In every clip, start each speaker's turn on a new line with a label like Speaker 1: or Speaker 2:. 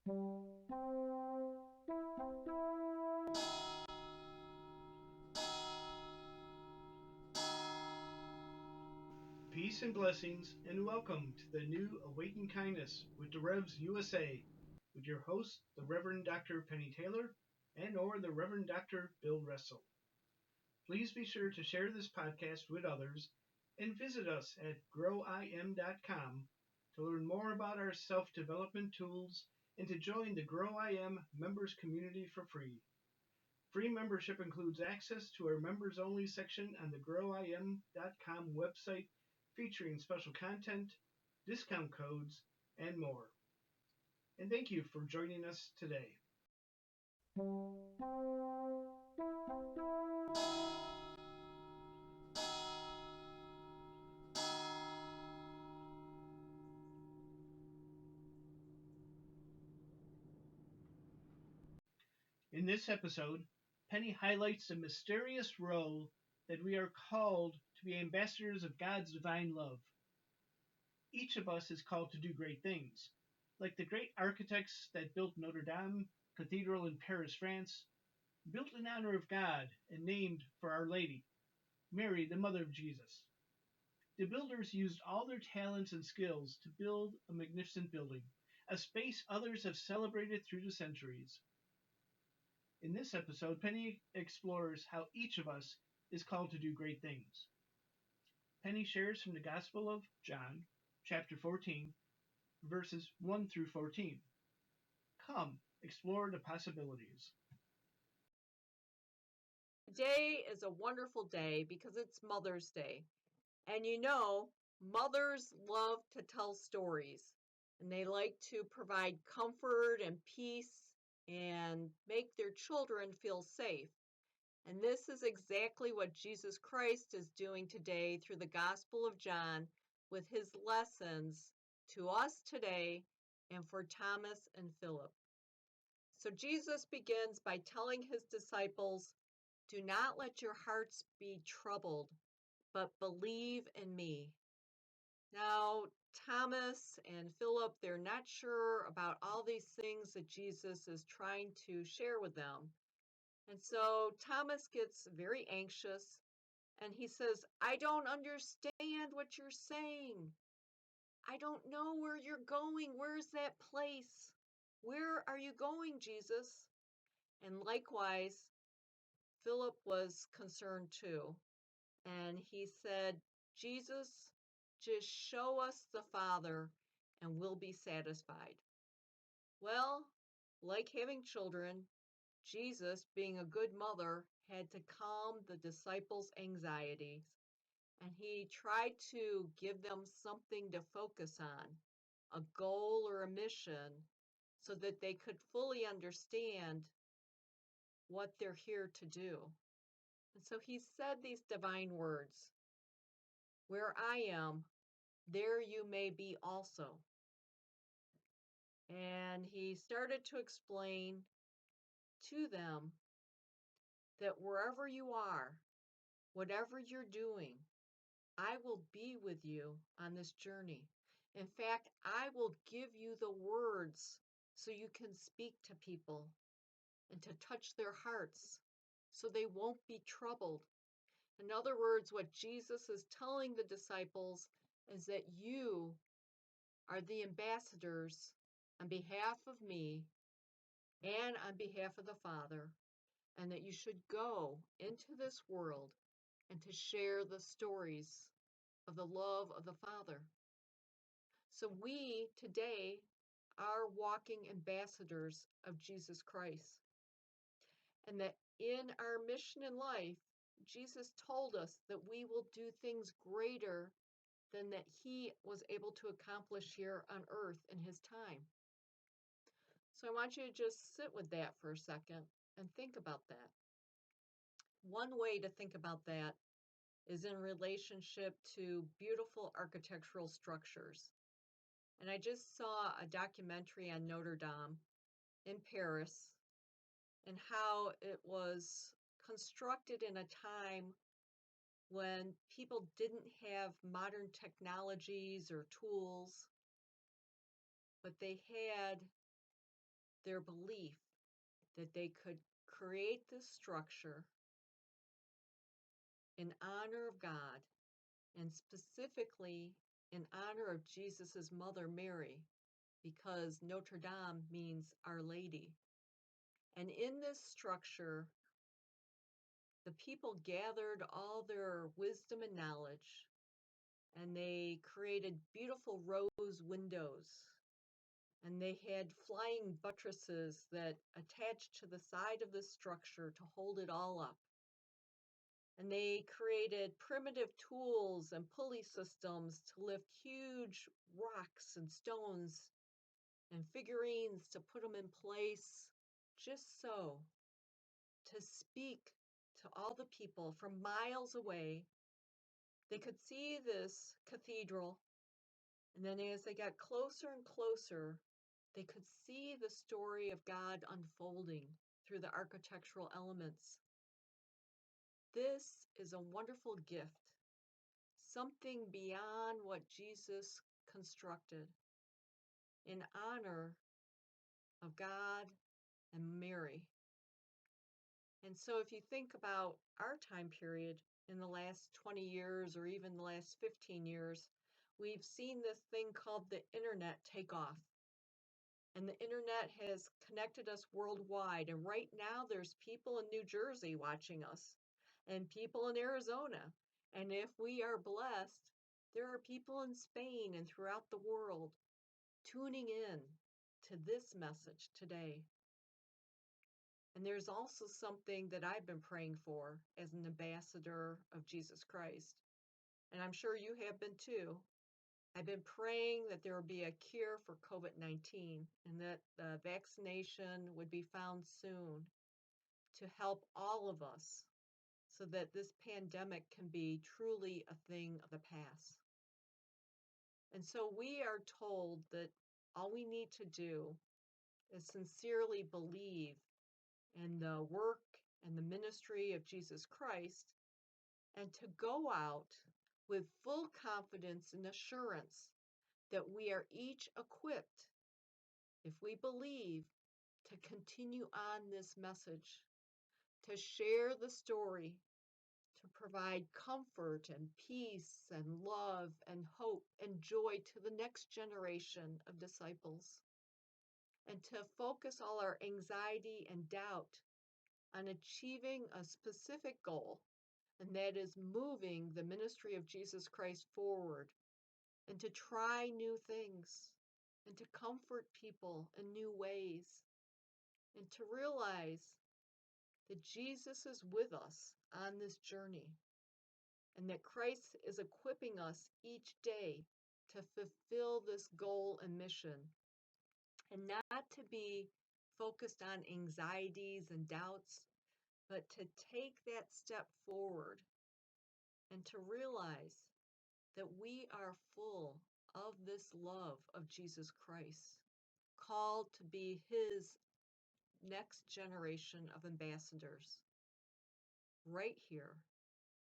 Speaker 1: Peace and blessings, and welcome to the new Awaken Kindness with DaRevsUSA, with your host, the Reverend Dr. Penny Taylor, and or the Reverend Dr. Bill Ressl. Please be sure to share this podcast with others and visit us at growim.com to learn more about our self-development tools and to join the Grow IM members community for free. Free membership includes access to our members-only section on the growim.com website featuring special content, discount codes, and more. And thank you for joining us today. In this episode, Penny highlights the mysterious role that we are called to be ambassadors of God's divine love. Each of us is called to do great things, like the great architects that built Notre-Dame Cathedral in Paris, France, built in honor of God and named for Our Lady, Mary, the Mother of Jesus. The builders used all their talents and skills to build a magnificent building, a space others have celebrated through the centuries. In this episode, Penny explores how each of us is called to do great things. Penny shares from the Gospel of John, chapter 14, verses 1 through 14. Come, explore the possibilities.
Speaker 2: Today is a wonderful day because it's Mother's Day. And you know, mothers love to tell stories and they like to provide comfort and peace and make their children feel safe. And this is exactly what Jesus Christ is doing today through the Gospel of John with his lessons to us today and for Thomas and Philip. So Jesus begins by telling his disciples, "Do not let your hearts be troubled, but believe in me." Now, Thomas and Philip, they're not sure about all these things that Jesus is trying to share with them. And so Thomas gets very anxious and he says, "I don't understand what you're saying. I don't know where you're going. Where's that place? Where are you going, Jesus?" And likewise, Philip was concerned too. And he said, "Jesus, just show us the Father and we'll be satisfied." Well, like having children, Jesus, being a good mother, had to calm the disciples' anxieties. And he tried to give them something to focus on, a goal or a mission, so that they could fully understand what they're here to do. And so he said these divine words, "Where I am, there you may be also." And he started to explain to them that wherever you are, whatever you're doing, I will be with you on this journey. In fact, I will give you the words so you can speak to people and to touch their hearts so they won't be troubled. In other words, what Jesus is telling the disciples is that you are the ambassadors on behalf of me and on behalf of the Father, and that you should go into this world and to share the stories of the love of the Father. So we today are walking ambassadors of Jesus Christ. And that in our mission in life, Jesus told us that we will do things greater than that he was able to accomplish here on earth in his time. So I want you to just sit with that for a second and think about that. One way to think about that is in relationship to beautiful architectural structures. And I just saw a documentary on Notre-Dame in Paris and how it was constructed in a time when people didn't have modern technologies or tools, but they had their belief that they could create this structure in honor of God and specifically in honor of Jesus' mother Mary, because Notre-Dame means Our Lady. And in this structure, the people gathered all their wisdom and knowledge, and they created beautiful rose windows, and they had flying buttresses that attached to the side of the structure to hold it all up. And they created primitive tools and pulley systems to lift huge rocks and stones and figurines to put them in place, just so, to speak to all the people from miles away. They could see this cathedral, and then as they got closer and closer, they could see the story of God unfolding through the architectural elements. This is a wonderful gift, something beyond what Jesus constructed in honor of God and Mary. And so if you think about our time period in the last 20 years or even the last 15 years, we've seen this thing called the internet take off. And the internet has connected us worldwide. And right now there's people in New Jersey watching us and people in Arizona. And if we are blessed, there are people in Spain and throughout the world tuning in to this message today. And there's also something that I've been praying for as an ambassador of Jesus Christ. And I'm sure you have been too. I've been praying that there will be a cure for COVID-19 and that the vaccination would be found soon to help all of us so that this pandemic can be truly a thing of the past. And so we are told that all we need to do is sincerely believe in the work and the ministry of Jesus Christ and to go out with full confidence and assurance that we are each equipped, if we believe, to continue on this message, to share the story, to provide comfort and peace and love and hope and joy to the next generation of disciples, and to focus all our anxiety and doubt on achieving a specific goal, and that is moving the ministry of Jesus Christ forward, and to try new things, and to comfort people in new ways, and to realize that Jesus is with us on this journey, and that Christ is equipping us each day to fulfill this goal and mission, and not to be focused on anxieties and doubts, but to take that step forward and to realize that we are full of this love of Jesus Christ, called to be his next generation of ambassadors, right here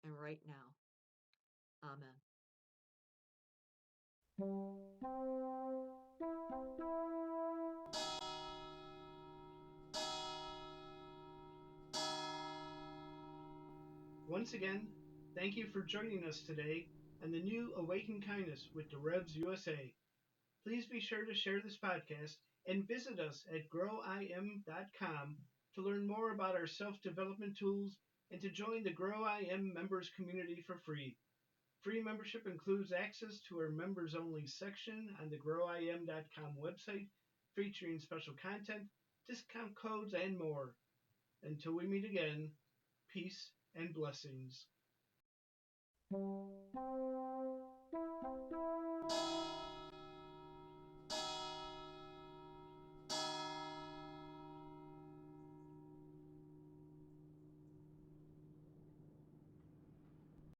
Speaker 2: and right now. Amen.
Speaker 1: Once again, thank you for joining us today on the new Awaken Kindness with DaRevsUSA. Please be sure to share this podcast and visit us at growim.com to learn more about our self-development tools and to join the Grow IM members community for free. Free membership includes access to our members-only section on the growim.com website, featuring special content, discount codes, and more. Until we meet again, peace and blessings.